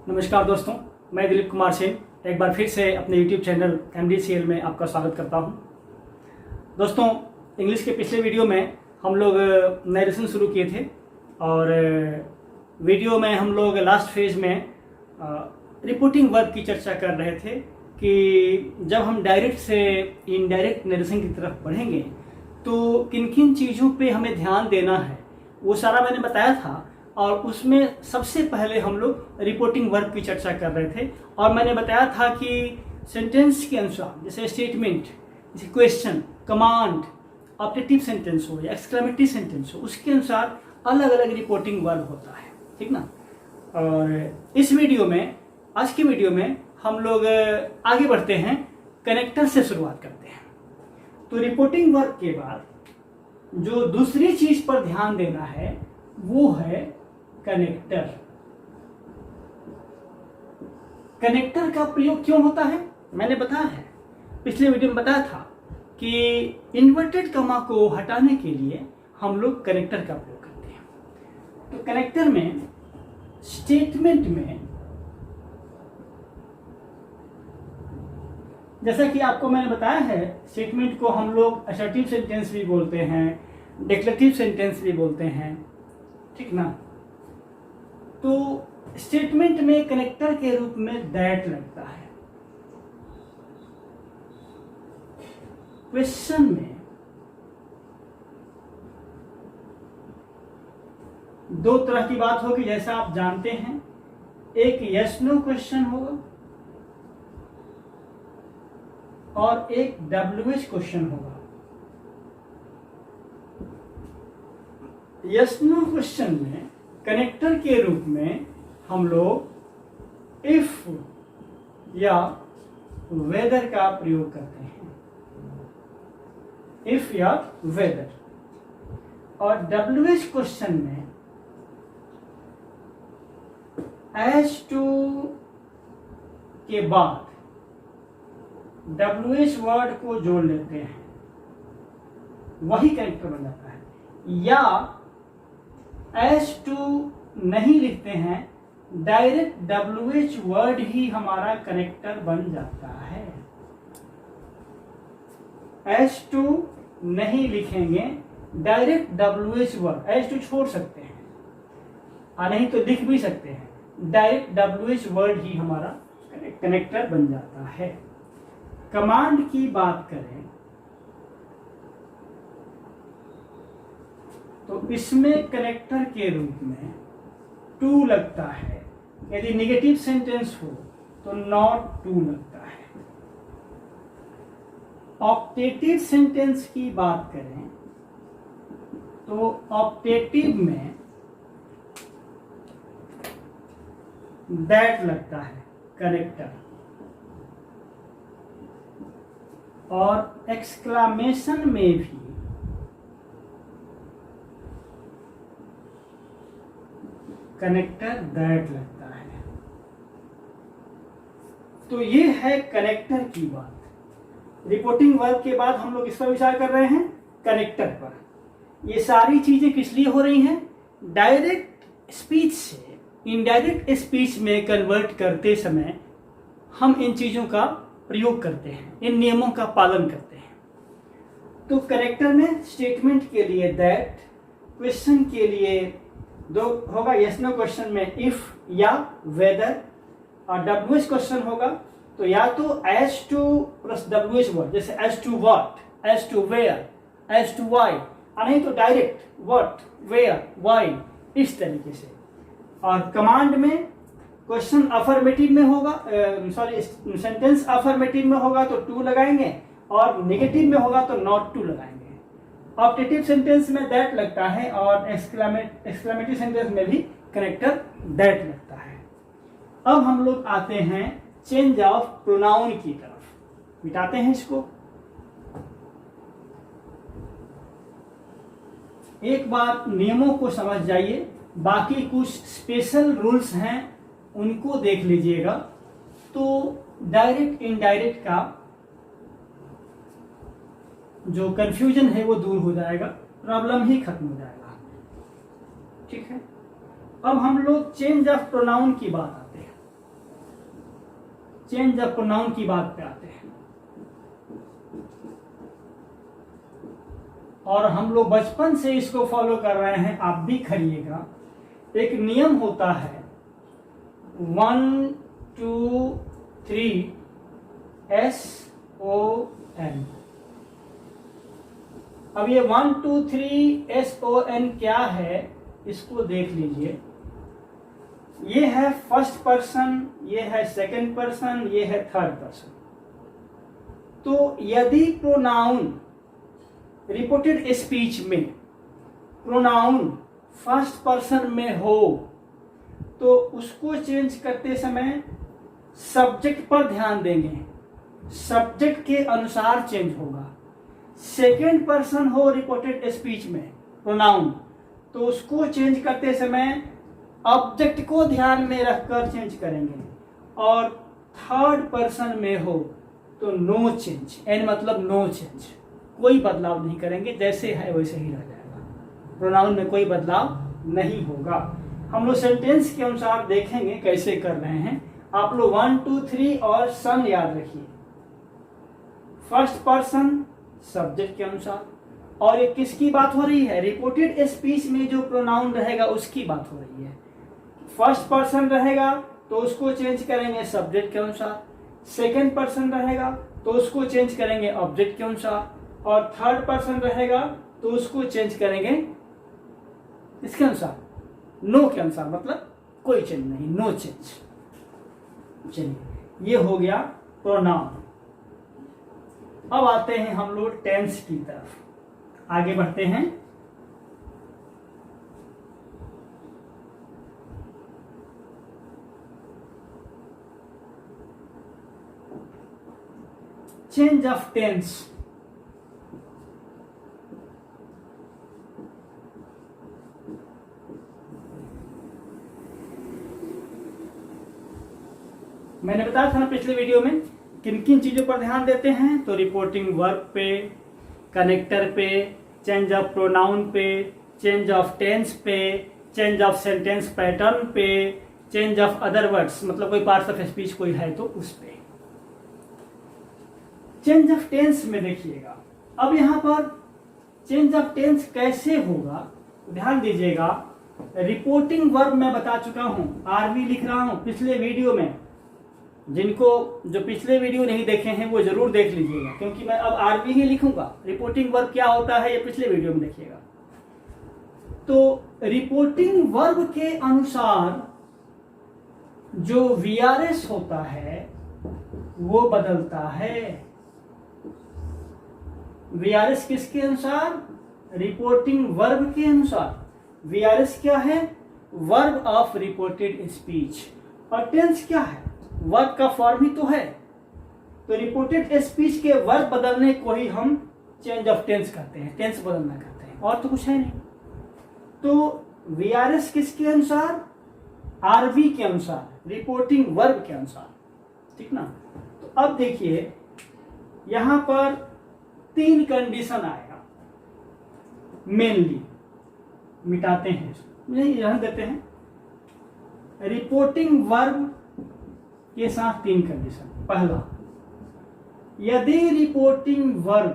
नमस्कार दोस्तों, मैं दिलीप कुमार सेन एक बार फिर से अपने YouTube चैनल MDCL में आपका स्वागत करता हूं। दोस्तों, इंग्लिश के पिछले वीडियो में हम लोग नरेशन शुरू किए थे और वीडियो में हम लोग लास्ट फेज में रिपोर्टिंग वर्क की चर्चा कर रहे थे कि जब हम डायरेक्ट से इनडायरेक्ट नरेशन की तरफ बढ़ेंगे तो किन किन चीज़ों पे हमें ध्यान देना है, वो सारा मैंने बताया था। और उसमें सबसे पहले हम लोग रिपोर्टिंग वर्क की चर्चा कर रहे थे और मैंने बताया था कि सेंटेंस के अनुसार, जैसे स्टेटमेंट, जैसे क्वेश्चन, कमांड, ऑब्जेक्टिव सेंटेंस हो या एक्सक्लेमेटरी सेंटेंस हो, उसके अनुसार अलग अलग रिपोर्टिंग वर्क होता है, ठीक ना। और इस वीडियो में, आज की वीडियो में हम लोग आगे बढ़ते हैं, कनेक्टर से शुरुआत करते हैं। तो रिपोर्टिंग वर्क के बाद जो दूसरी चीज पर ध्यान देना है वो है कनेक्टर। कनेक्टर का प्रयोग क्यों होता है मैंने बताया है, पिछले वीडियो में बताया था कि इन्वर्टेड कॉमा को हटाने के लिए हम लोग कनेक्टर का प्रयोग करते हैं। तो कनेक्टर में स्टेटमेंट में, जैसा कि आपको मैंने बताया है, स्टेटमेंट को हम लोग असर्टिव सेंटेंस भी बोलते हैं, डिक्लेरेटिव सेंटेंस भी बोलते हैं, ठीक ना। तो स्टेटमेंट में कनेक्टर के रूप में दैट लगता है। क्वेश्चन में दो तरह की बात होगी, जैसा आप जानते हैं, एक यस नो क्वेश्चन होगा और एक WH क्वेश्चन होगा। यस नो क्वेश्चन में कनेक्टर के रूप में हम लोग इफ या वेदर का प्रयोग करते हैं, इफ या वेदर। और WH क्वेश्चन में एज टू के बाद WH वर्ड को जोड़ लेते हैं, वही कनेक्टर बन जाता है। या एज टू नहीं लिखते हैं, डायरेक्ट WH वर्ड ही हमारा कनेक्टर बन जाता है। एज टू नहीं लिखेंगे, direct WH word, as to छोड़ सकते हैं और नहीं तो लिख भी सकते हैं, डायरेक्ट WH वर्ड ही हमारा कनेक्टर बन जाता है। कमांड की बात करें तो इसमें कनेक्टर के रूप में टू लगता है। यदि नेगेटिव सेंटेंस हो तो नॉट टू लगता है। ऑप्टेटिव सेंटेंस की बात करें तो ऑप्टेटिव में दैट लगता है कनेक्टर। और एक्सक्लामेशन में भी कनेक्टर दैट लगता है। तो ये है कनेक्टर की बात। रिपोर्टिंग वर्क के बाद हम लोग इस पर विचार कर रहे हैं, कनेक्टर पर। ये सारी चीजें किस लिए हो रही हैं? डायरेक्ट स्पीच से इनडायरेक्ट स्पीच में कन्वर्ट करते समय हम इन चीजों का प्रयोग करते हैं, इन नियमों का पालन करते हैं। तो कनेक्टर में स्टेटमेंट के लिए दैट, क्वेश्चन के लिए दो होगा, यस नो क्वेश्चन में इफ या वेदर, और WH क्वेश्चन होगा तो या तो as to plus WH word, जैसे as to what, as to where, as to why, और नहीं तो डायरेक्ट व्हाट, वेयर, वाई, इस तरीके से। और कमांड में क्वेश्चन अफर्मेटिव में होगा, सेंटेंस अफर्मेटिव में होगा तो टू लगाएंगे और नेगेटिव में होगा तो नॉट टू लगाएंगे। ऑप्टेटिव सेंटेंस में दैट लगता है और एक्सक्लेमेटरी सेंटेंस में भी कनेक्टर दैट लगता है। अब हम लोग आते हैं चेंज ऑफ प्रोनाउन की तरफ, मिटाते हैं इसको। एक बार नियमों को समझ जाइए, बाकी कुछ स्पेशल रूल्स हैं उनको देख लीजिएगा, तो डायरेक्ट इनडायरेक्ट का जो कंफ्यूजन है वो दूर हो जाएगा, प्रॉब्लम ही खत्म हो जाएगा। ठीक है, अब हम लोग चेंज ऑफ प्रोनाउन की बात आते हैं। चेंज ऑफ प्रोनाउन की बात पे आते हैं। और हम लोग बचपन से इसको फॉलो कर रहे हैं, आप भी करिएगा। एक नियम होता है 1 2 3 SON। अब ये 1 2 3 SON क्या है, इसको देख लीजिए। ये है फर्स्ट पर्सन, ये है सेकंड पर्सन, ये है थर्ड पर्सन। तो यदि प्रोनाउन रिपोर्टेड स्पीच में प्रोनाउन फर्स्ट पर्सन में हो तो उसको चेंज करते समय सब्जेक्ट पर ध्यान देंगे, सब्जेक्ट के अनुसार चेंज होगा। सेकेंड पर्सन हो रिपोर्टेड स्पीच में प्रोनाउन तो उसको चेंज करते समय ऑब्जेक्ट को ध्यान में रखकर चेंज करेंगे। और थर्ड पर्सन में हो तो नो चेंज, एन मतलब नो चेंज, कोई बदलाव नहीं करेंगे, जैसे है वैसे ही रह जाएगा, प्रोनाउन में कोई बदलाव नहीं होगा। हम लोग सेंटेंस के अनुसार देखेंगे कैसे कर रहे हैं। आप लोग 1 2 3 और सन याद रखिए। फर्स्ट पर्सन सब्जेक्ट के अनुसार, और ये किसकी बात हो रही है, रिपोर्टेड स्पीच में जो प्रोनाउन रहेगा उसकी बात हो रही है। फर्स्ट पर्सन रहेगा तो उसको चेंज करेंगे सब्जेक्ट के अनुसार, सेकेंड पर्सन रहेगा तो उसको चेंज करेंगे ऑब्जेक्ट के अनुसार, और थर्ड पर्सन रहेगा तो उसको चेंज करेंगे इसके अनुसार, नो के अनुसार, मतलब कोई चेंज नहीं, नो चेंज। चलिए ये हो गया प्रोनाउन। अब आते हैं हम लोग टेंस की तरफ, आगे बढ़ते हैं। Change of tense. मैंने बताया था ना पिछले वीडियो में किन किन चीजों पर ध्यान देते हैं, तो रिपोर्टिंग वर्ब पे, कनेक्टर पे, चेंज ऑफ प्रोनाउन पे, चेंज ऑफ टेंस पे, चेंज ऑफ सेंटेंस पैटर्न पे, चेंज ऑफ अदर वर्ड्स मतलब कोई पार्ट्स ऑफ स्पीच कोई है तो उस पे। चेंज ऑफ टेंस में देखिएगा, अब यहां पर चेंज ऑफ टेंस कैसे होगा ध्यान दीजिएगा। रिपोर्टिंग वर्ब मैं बता चुका हूं, आरवी लिख रहा हूं पिछले वीडियो में। जिनको जो पिछले वीडियो नहीं देखे हैं वो जरूर देख लीजिएगा, क्योंकि मैं अब आरवी ही लिखूंगा। रिपोर्टिंग वर्ब क्या होता है ये पिछले वीडियो में देखिएगा। तो रिपोर्टिंग वर्ब के अनुसार जो वीआरएस होता है वो बदलता है। वीआरएस किसके अनुसार, रिपोर्टिंग वर्ब के अनुसार। वीआरएस क्या है, वर्ब ऑफ रिपोर्टेड स्पीच। और टेंस क्या है, वर्ब का फॉर्म ही तो है। तो रिपोर्टेड स्पीच के वर्ब बदलने को ही हम चेंज ऑफ टेंस करते हैं, टेंस बदलना करते हैं, और तो कुछ है नहीं। तो वीआरएस किसके अनुसार, आरवी के अनुसार, रिपोर्टिंग वर्ब के अनुसार, ठीक ना। तो अब देखिए यहां पर 3 कंडीशन आएगा मेनली, मिटाते हैं नहीं यहां देते हैं। रिपोर्टिंग वर्ब के साथ 3 कंडीशन। पहला, यदि रिपोर्टिंग वर्ब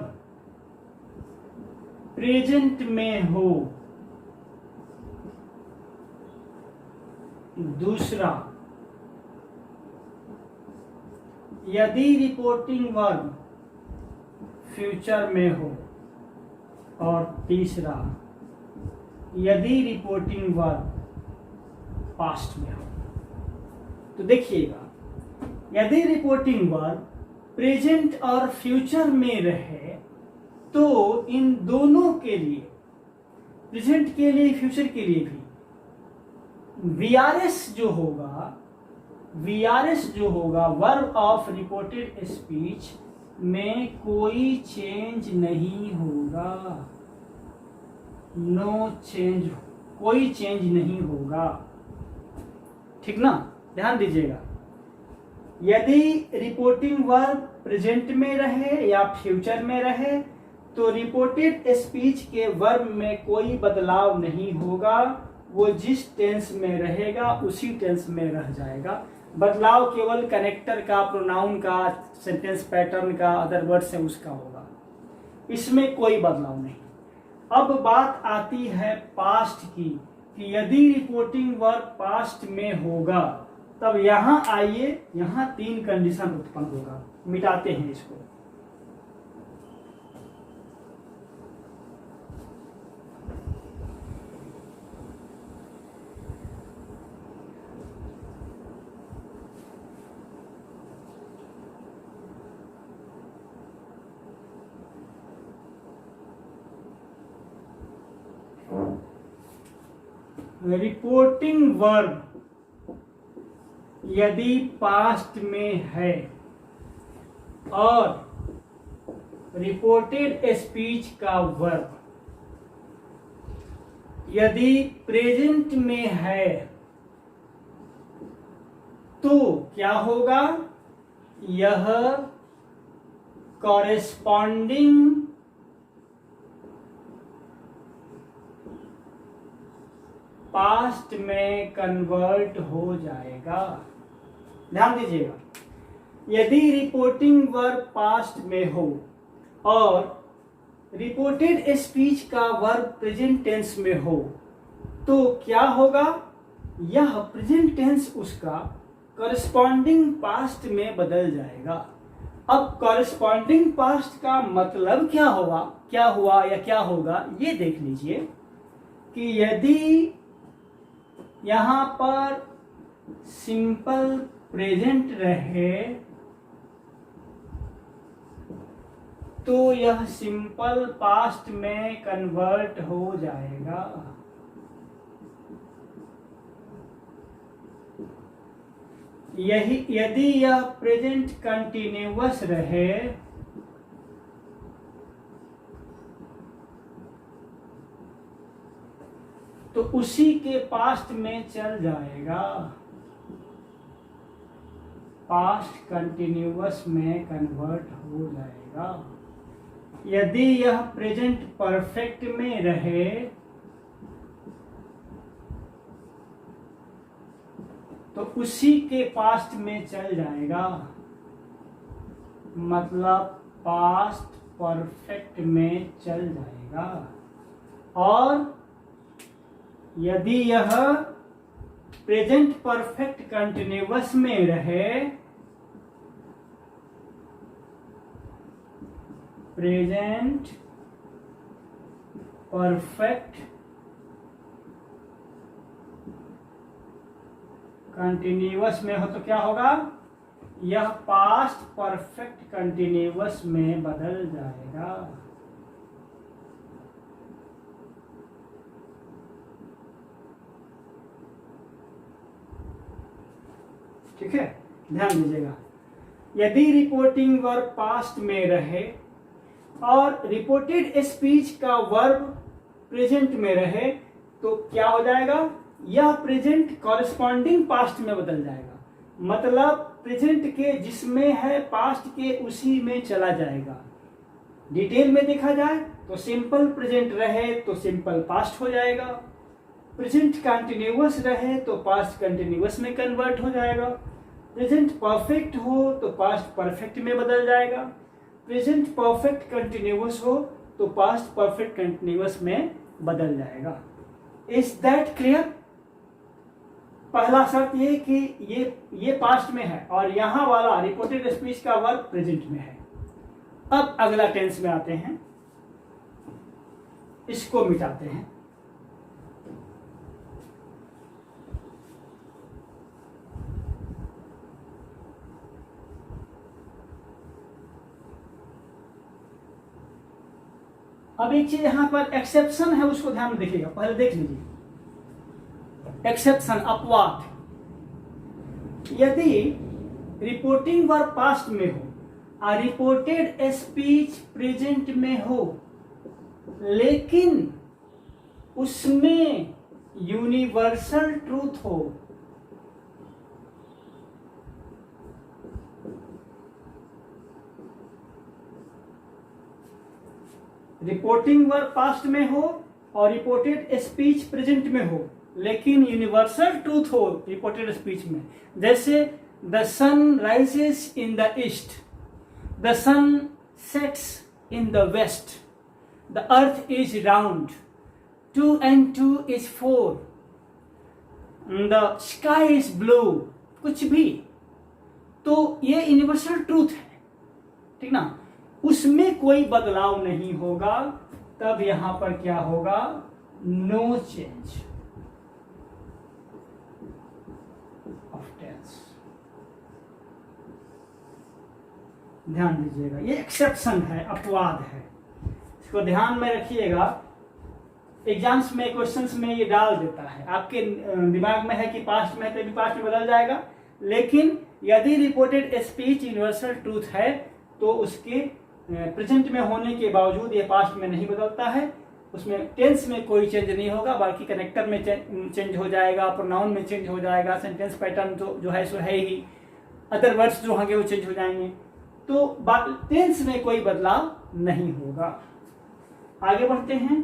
प्रेजेंट में हो। दूसरा, यदि रिपोर्टिंग वर्ब फ्यूचर में हो। और तीसरा, यदि रिपोर्टिंग वर्ब पास्ट में हो। तो देखिएगा, यदि रिपोर्टिंग वर्ब प्रेजेंट और फ्यूचर में रहे तो इन दोनों के लिए, प्रेजेंट के लिए फ्यूचर के लिए भी, वीआरएस जो होगा वर्ब ऑफ रिपोर्टेड स्पीच में कोई चेंज नहीं होगा। नो चेंज, कोई चेंज नहीं होगा, ठीक ना। ध्यान दीजिएगा, यदि रिपोर्टिंग वर्ब प्रेजेंट में रहे या फ्यूचर में रहे तो रिपोर्टेड स्पीच के वर्ब में कोई बदलाव नहीं होगा। वो जिस टेंस में रहेगा उसी टेंस में रह जाएगा। बदलाव केवल कनेक्टर का, प्रोनाउन का, सेंटेंस पैटर्न का, अदर वर्ड्स है उसका होगा, इसमें कोई बदलाव नहीं। अब बात आती है पास्ट की कि यदि रिपोर्टिंग वर्ब पास्ट में होगा तब यहां आइए, यहां 3 कंडीशन उत्पन्न होगा। मिटाते हैं इसको। रिपोर्टिंग वर्ब यदि पास्ट में है और रिपोर्टेड स्पीच का वर्ब यदि प्रेजेंट में है तो क्या होगा, यह कॉरेस्पॉन्डिंग पास्ट में कन्वर्ट हो जाएगा। ध्यान दीजिएगा, यदि रिपोर्टिंग वर्ब पास्ट में हो और रिपोर्टेड स्पीच का वर्ब प्रेजेंट टेंस में हो तो क्या होगा, यह प्रेजेंट टेंस उसका कॉरेस्पॉन्डिंग पास्ट में बदल जाएगा। अब कॉरेस्पॉन्डिंग पास्ट का मतलब क्या हुआ या क्या होगा, ये देख लीजिए कि यदि यहां पर सिंपल प्रेजेंट रहे तो यह सिंपल पास्ट में कन्वर्ट हो जाएगा। यदि यह प्रेजेंट कंटिन्यूअस रहे तो उसी के पास्ट में चल जाएगा, पास्ट कंटिन्यूअस में कन्वर्ट हो जाएगा। यदि यह प्रेजेंट परफेक्ट में रहे तो उसी के पास्ट में चल जाएगा, मतलब पास्ट परफेक्ट में चल जाएगा। और यदि यह प्रेजेंट परफेक्ट कंटिन्यूअस में रहे, प्रेजेंट परफेक्ट कंटिन्यूअस में हो तो क्या होगा, यह पास्ट परफेक्ट कंटिन्यूअस में बदल जाएगा। ठीक है, ध्यान दीजिएगा, यदि रिपोर्टिंग वर्ब पास्ट में रहे और रिपोर्टेड स्पीच का वर्ब प्रेजेंट में रहे तो क्या हो जाएगा, यह प्रेजेंट कॉरेस्पॉन्डिंग पास्ट में बदल जाएगा, मतलब प्रेजेंट के जिसमें है पास्ट के उसी में चला जाएगा। डिटेल में देखा जाए तो सिंपल प्रेजेंट रहे तो सिंपल पास्ट हो जाएगा, प्रेजेंट कंटिन्यूअस रहे तो पास्ट कंटिन्यूअस में कन्वर्ट हो जाएगा, प्रेजेंट परफेक्ट हो तो पास्ट परफेक्ट में बदल जाएगा, प्रेजेंट परफेक्ट कंटिन्यूअस हो तो पास्ट परफेक्ट कंटिन्यूअस में बदल जाएगा। Is that clear? पहला शर्त ये कि ये पास्ट में है और यहां वाला रिपोर्टेड स्पीच का वर्ब प्रेजेंट में है। अब अगला टेंस में आते हैं, इसको मिटाते हैं। अब एक चीज यहां पर एक्सेप्शन है, उसको ध्यान में देखिएगा, पहले देख लीजिए। एक्सेप्शन, अपवाद, यदि रिपोर्टिंग वर्ब पास्ट में हो और रिपोर्टेड स्पीच प्रेजेंट में हो लेकिन उसमें यूनिवर्सल ट्रूथ हो, रिपोर्टिंग वर्ब पास्ट में हो और रिपोर्टेड स्पीच प्रेजेंट में हो लेकिन यूनिवर्सल ट्रूथ हो रिपोर्टेड स्पीच में, जैसे the sun rises in the east, the sun sets in the west, the earth is round, 2 and 2 is 4, the sky is blue, कुछ भी, तो ये यूनिवर्सल ट्रूथ है, ठीक ना, उसमें कोई बदलाव नहीं होगा, तब यहां पर क्या होगा, नो चेंज ऑफ टेंस। ध्यान दीजिएगा, ये एक्सेप्शन है, अपवाद है, इसको ध्यान में रखिएगा। एग्जाम्स में क्वेश्चंस में ये डाल देता है, आपके दिमाग में है कि पास्ट में है, तभी पास्ट में बदल जाएगा, लेकिन यदि रिपोर्टेड स्पीच यूनिवर्सल ट्रूथ है तो उसके प्रेजेंट में होने के बावजूद ये पास्ट में नहीं बदलता है, उसमें टेंस में कोई चेंज नहीं होगा, बाकी कनेक्टर में चेंज हो जाएगा, प्रोनाउन में चेंज हो जाएगा, सेंटेंस पैटर्न जो है सो है ही, अदर वर्ड्स जो होंगे वो चेंज हो जाएंगे, तो टेंस में कोई बदलाव नहीं होगा। आगे बढ़ते हैं,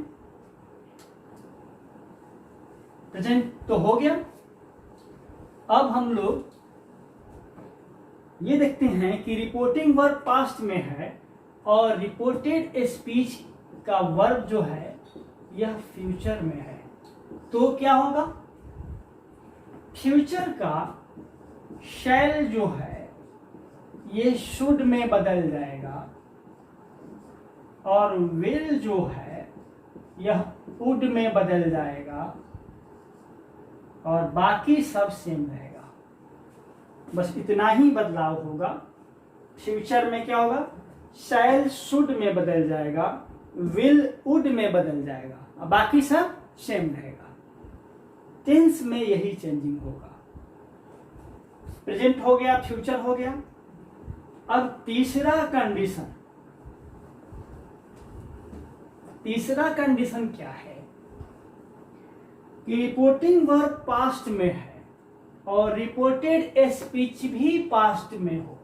प्रेजेंट तो हो गया, अब हम लोग ये देखते हैं कि रिपोर्टिंग वर्ब पास्ट में है और रिपोर्टेड स्पीच का वर्ब जो है यह फ्यूचर में है, तो क्या होगा, फ्यूचर का शैल जो है ये शुड में बदल जाएगा और विल जो है यह वुड में बदल जाएगा और बाकी सब सेम रहेगा, बस इतना ही बदलाव होगा। फ्यूचर में क्या होगा, शैल शुड में बदल जाएगा, विल वुड में बदल जाएगा और बाकी सब सेम रहेगा। टेंस में यही चेंजिंग होगा। प्रेजेंट हो गया, फ्यूचर हो गया। अब तीसरा कंडीशन क्या है कि रिपोर्टिंग वर्ब पास्ट में है और रिपोर्टेड स्पीच भी पास्ट में हो,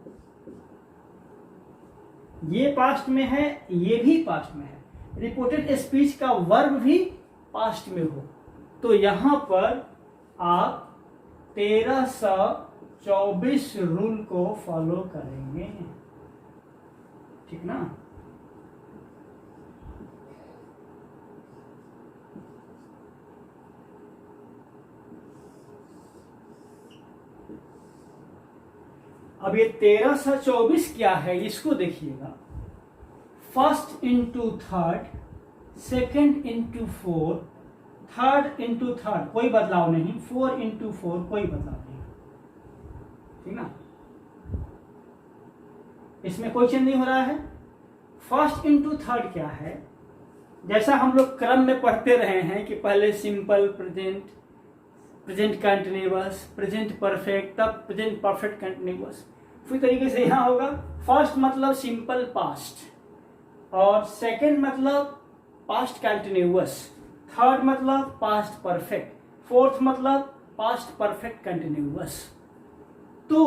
ये पास्ट में है, ये भी पास्ट में है, रिपोर्टेड स्पीच का वर्ब भी पास्ट में हो, तो यहां पर आप 1324 रूल को फॉलो करेंगे, ठीक ना। अब ये 1324 क्या है, इसको देखिएगा। First into third, second into fourth, third into third कोई बदलाव नहीं, 4 इंटू 4 कोई बदलाव नहीं, ठीक ना, इसमें कोई चेंज नहीं हो रहा है। फर्स्ट इंटू थर्ड क्या है, जैसा हम लोग क्रम में पढ़ते रहे हैं कि पहले simple present, present continuous, present perfect, तब प्रेजेंट परफेक्ट कंटिन्यूअस, उसी तरीके से यहाँ होगा। फर्स्ट मतलब सिंपल पास्ट और सेकंड मतलब पास्ट कंटिन्यूअस, थर्ड मतलब पास्ट परफेक्ट, फोर्थ मतलब पास्ट परफेक्ट कंटिन्यूअस। तो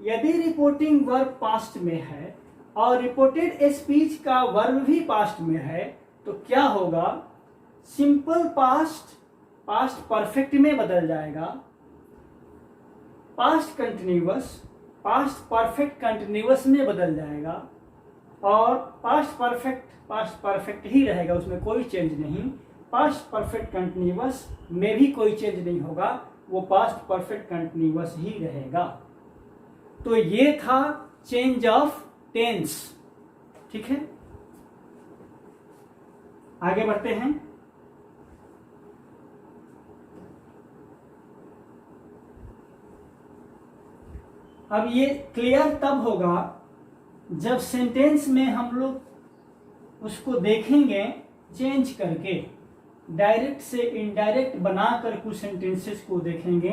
यदि रिपोर्टिंग वर्ब पास्ट में है और रिपोर्टेड स्पीच का वर्ब भी पास्ट में है तो क्या होगा, सिंपल पास्ट पास्ट परफेक्ट में बदल जाएगा, past continuous past perfect continuous में बदल जाएगा और पास्ट परफेक्ट ही रहेगा, उसमें कोई चेंज नहीं। पास्ट परफेक्ट कंटिन्यूअस में भी कोई चेंज नहीं होगा, वो पास्ट परफेक्ट कंटिन्यूअस ही रहेगा। तो ये था चेंज ऑफ टेंस, ठीक है। आगे बढ़ते हैं। अब ये क्लियर तब होगा जब सेंटेंस में हम लोग उसको देखेंगे चेंज करके, डायरेक्ट से इनडायरेक्ट बनाकर कुछ सेंटेंसेस को देखेंगे,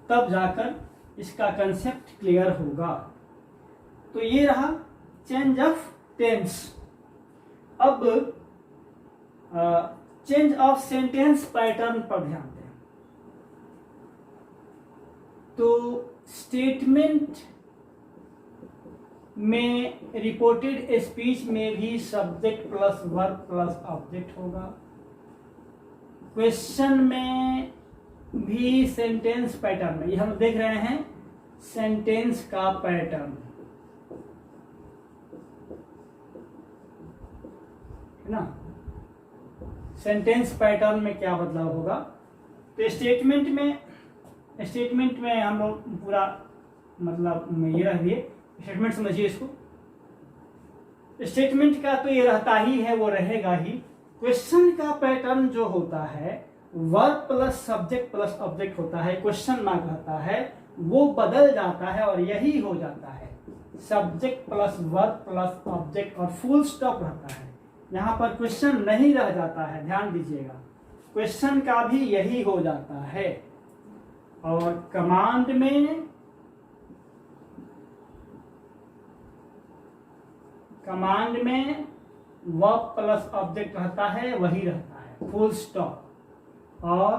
तब जाकर इसका कंसेप्ट क्लियर होगा। तो ये रहा चेंज ऑफ टेंस। अब चेंज ऑफ सेंटेंस पैटर्न पर ध्यान दें। तो स्टेटमेंट में रिपोर्टेड स्पीच में भी subject plus verb plus object होगा। क्वेश्चन में भी सेंटेंस पैटर्न में, ये हम देख रहे हैं सेंटेंस का पैटर्न, है ना। सेंटेंस पैटर्न में क्या बदलाव होगा, तो स्टेटमेंट में हम लोग पूरा मतलब ये रख दिए, स्टेटमेंट समझिए इसको। स्टेटमेंट का तो ये रहता ही है, वो रहेगा ही। क्वेश्चन का पैटर्न जो होता है verb plus subject plus object होता है, क्वेश्चन मार्क रहता है, वो बदल जाता है और यही हो जाता है subject plus verb plus object और फुल स्टॉप रहता है। यहाँ पर क्वेश्चन नहीं रह जाता है, ध्यान दीजिएगा, क्वेश्चन का भी यही हो जाता है। और कमांड में वर्ब प्लस ऑब्जेक्ट रहता है, वही रहता है फुल स्टॉप। और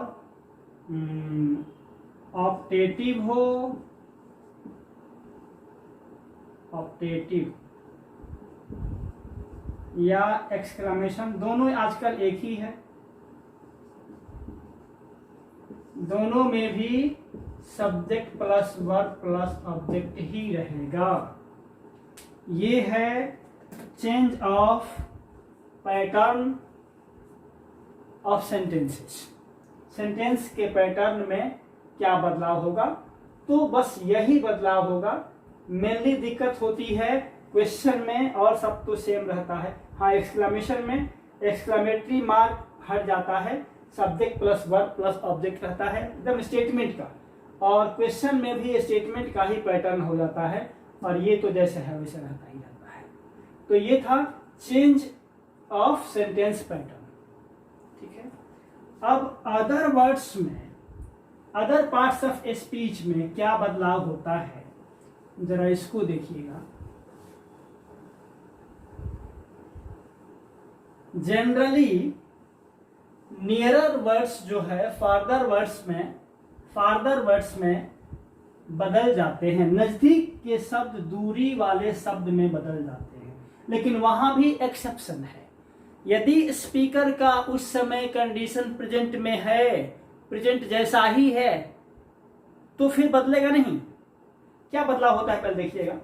ऑप्टेटिव हो, ऑप्टेटिव या एक्सक्लेमेशन, दोनों आजकल एक ही है, दोनों में भी subject plus verb plus object ही रहेगा। ये है change of pattern of sentences. Sentence के पैटर्न में क्या बदलाव होगा, तो बस यही बदलाव होगा। मेनली दिक्कत होती है क्वेश्चन में, और सब तो सेम रहता है। हाँ, एक्सक्लेमेशन में एक्सक्लेमेटरी मार्क हट जाता है, subject plus verb plus object रहता है एकदम स्टेटमेंट का, और क्वेश्चन में भी स्टेटमेंट का ही पैटर्न हो जाता है, और ये तो जैसे है वैसे रहता ही रहता है। तो ये था चेंज ऑफ सेंटेंस पैटर्न, ठीक है। अब अदर वर्ड्स में, अदर पार्ट्स ऑफ स्पीच में क्या बदलाव होता है, जरा इसको देखिएगा। जनरली नियरर वर्ड्स जो है फार्दर वर्ड्स में बदल जाते हैं, नजदीक के शब्द दूरी वाले शब्द में बदल जाते हैं, लेकिन वहां भी एक्सेप्शन है। यदि स्पीकर का उस समय कंडीशन प्रेजेंट में है, प्रेजेंट जैसा ही है, तो फिर बदलेगा नहीं। क्या बदलाव होता है पहले देखिएगा।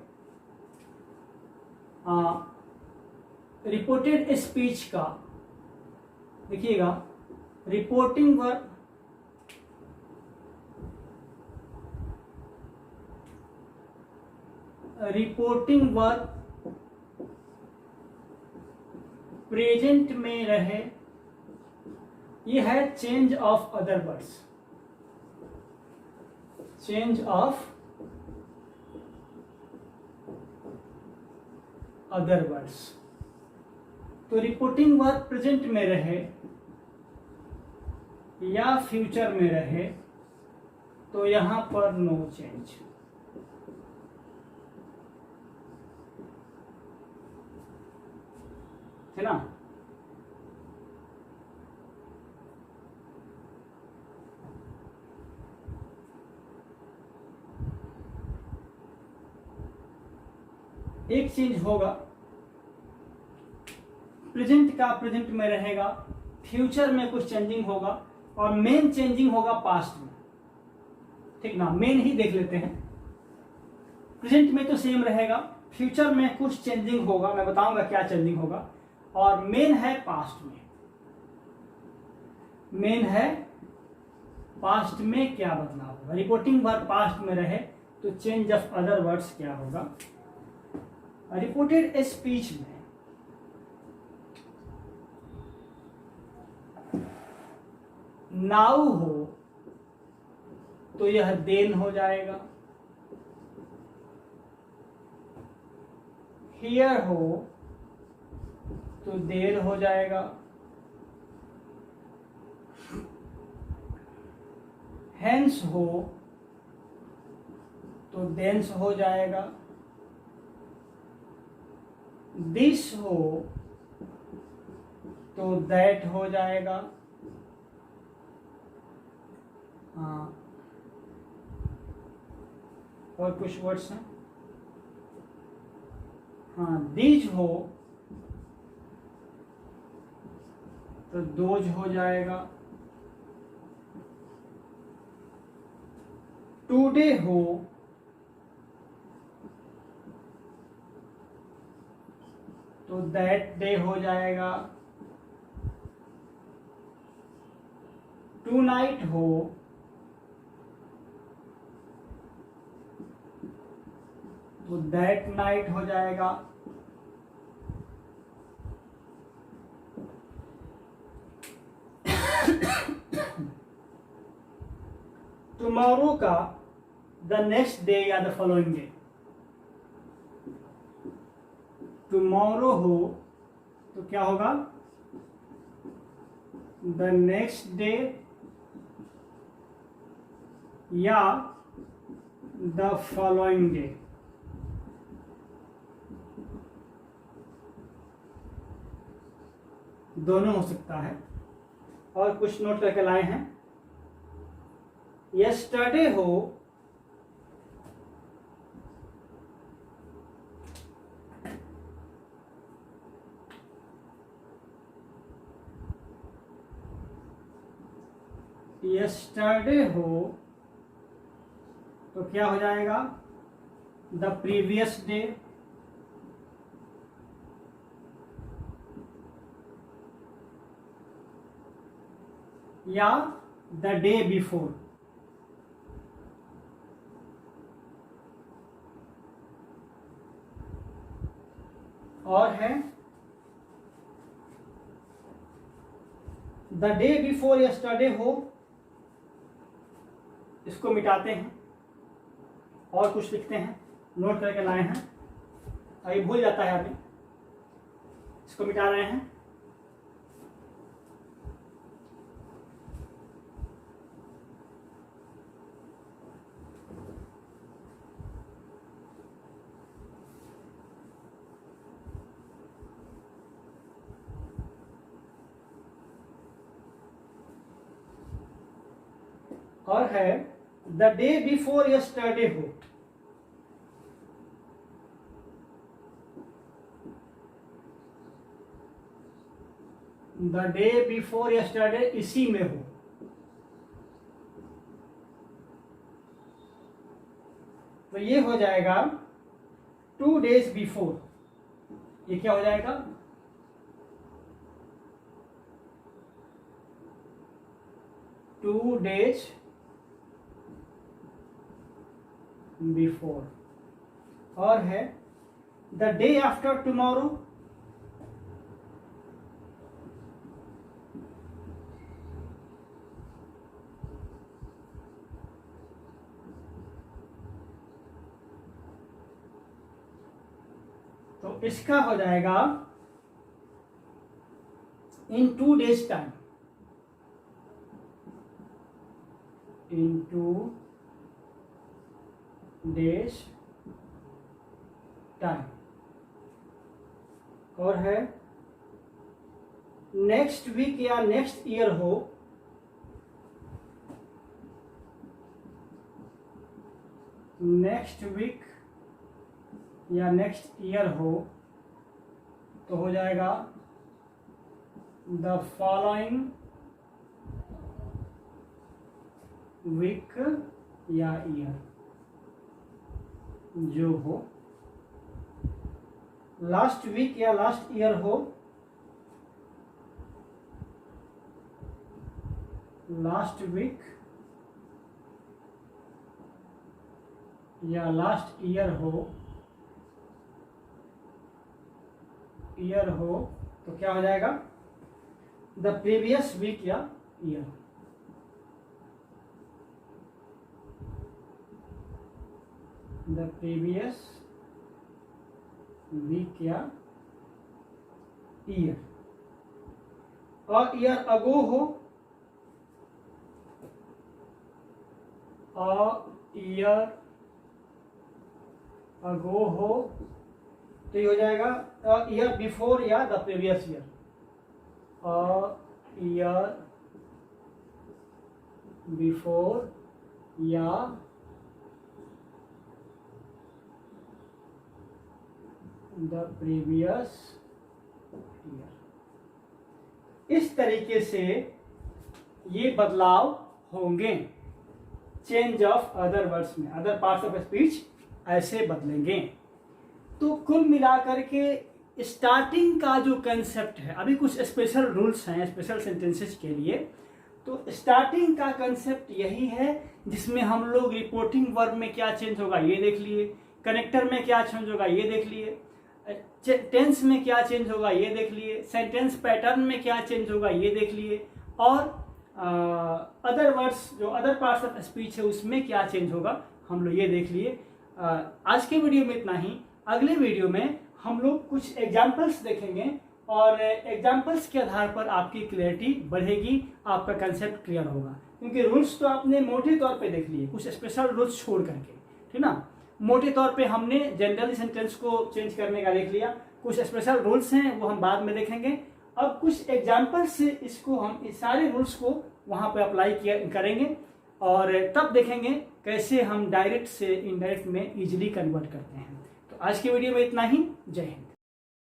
रिपोर्टेड स्पीच का देखिएगा, रिपोर्टिंग वर्ब प्रेजेंट में रहे, ये है change of other words, change of other words. तो रिपोर्टिंग वर्ब प्रेजेंट में रहे या फ्यूचर में रहे, तो यहां पर नो चेंज, है ना। एक चेंज होगा, प्रेजेंट का प्रेजेंट में रहेगा, फ्यूचर में कुछ चेंजिंग होगा, और मेन चेंजिंग होगा पास्ट में, ठीक ना। मेन ही देख लेते हैं। प्रेजेंट में तो सेम रहेगा, फ्यूचर में कुछ चेंजिंग होगा, मैं बताऊंगा क्या चेंजिंग होगा, और मेन है पास्ट में। मेन है पास्ट में क्या बदलाव होगा। रिपोर्टिंग वर्ब पास्ट में रहे तो चेंज ऑफ अदर वर्ड्स क्या होगा। रिपोर्टेड स्पीच में नाउ हो तो यह देन हो जाएगा, हियर हो तो देर हो जाएगा, हेंस हो तो देंस हो जाएगा, दिस हो तो दैट हो जाएगा। हाँ, और कुछ वर्ड्स हैं। हाँ, दीज हो तो दोज हो जाएगा, टुडे हो तो दैट डे हो जाएगा, टू नाइट हो तो दैट नाइट हो जाएगा, टुमारो का द नेक्स्ट डे या द फॉलोइंग डे, टुमारो हो तो क्या होगा, द नेक्स्ट डे या द फॉलोइंग डे। दोनों हो सकता है। और कुछ नोट करके लाए हैं, यस्टरडे हो यस्टरडे हो तो क्या हो जाएगा, द प्रीवियस डे, या द डे बिफोर। और है द डे बिफोर यस्टरडे हो, इसको मिटाते हैं और कुछ लिखते हैं, नोट करके लाए हैं, और ये भूल जाता है आदमी, इसको मिटा रहे हैं। और है द डे बिफोर यस्टरडे हो, द डे बिफोर यस्टरडे इसी में हो, तो ये हो जाएगा 2 days बिफोर। ये क्या हो जाएगा, 2 days बिफोर। और है द डे आफ्टर टुमारो, तो इसका हो जाएगा इन 2 days टाइम, इन 2 days टाइम। और है नेक्स्ट वीक या नेक्स्ट ईयर हो, नेक्स्ट वीक या नेक्स्ट ईयर हो तो हो जाएगा द फॉलोइंग वीक या ईयर जो हो, लास्ट वीक या लास्ट ईयर हो, लास्ट वीक या लास्ट ईयर हो तो क्या हो जाएगा, द प्रीवियस वीक या ईयर। द प्रीवियस वीक या ईयर। और ईयर अगो हो, ईयर अगो हो तो ये हो जाएगा ईयर बिफोर या the previous year, year before या द प्रीवियस ईयर। इस तरीके से ये बदलाव होंगे। चेंज ऑफ अदर वर्ड्स में, अदर पार्ट्स ऑफ स्पीच ऐसे बदलेंगे। तो कुल मिलाकर के स्टार्टिंग का जो कंसेप्ट है, अभी कुछ स्पेशल रूल्स हैं स्पेशल सेंटेंसेस के लिए। तो स्टार्टिंग का कंसेप्ट यही है जिसमें हम लोग रिपोर्टिंग वर्ब में क्या चेंज होगा ये देख लिए, कनेक्टर में क्या चेंज होगा ये देख लिए, टेंस में क्या चेंज होगा ये देख लिए, सेंटेंस पैटर्न में क्या चेंज होगा ये देख लिए, और अदर वर्ड्स जो अदर पार्ट्स ऑफ स्पीच है उसमें क्या चेंज होगा हम लोग ये देख लिए। आज के वीडियो में इतना ही। अगले वीडियो में हम लोग कुछ एग्जाम्पल्स देखेंगे और एग्जाम्पल्स के आधार पर आपकी क्लैरिटी बढ़ेगी, आपका कंसेप्ट क्लियर होगा। क्योंकि रूल्स तो आपने मोटे तौर पे देख लिए, कुछ स्पेशल रूल्स छोड़ करके, ठीक ना। मोटे तौर पे हमने जनरली सेंटेंस को चेंज करने का देख लिया, कुछ स्पेशल रूल्स हैं वो हम बाद में देखेंगे। अब कुछ एग्जाम्पल से इसको हम इस सारे रूल्स को वहाँ पे अप्लाई करेंगे और तब देखेंगे कैसे हम डायरेक्ट से इनडायरेक्ट में इजीली कन्वर्ट करते हैं। तो आज के वीडियो में इतना ही। जय हिंद।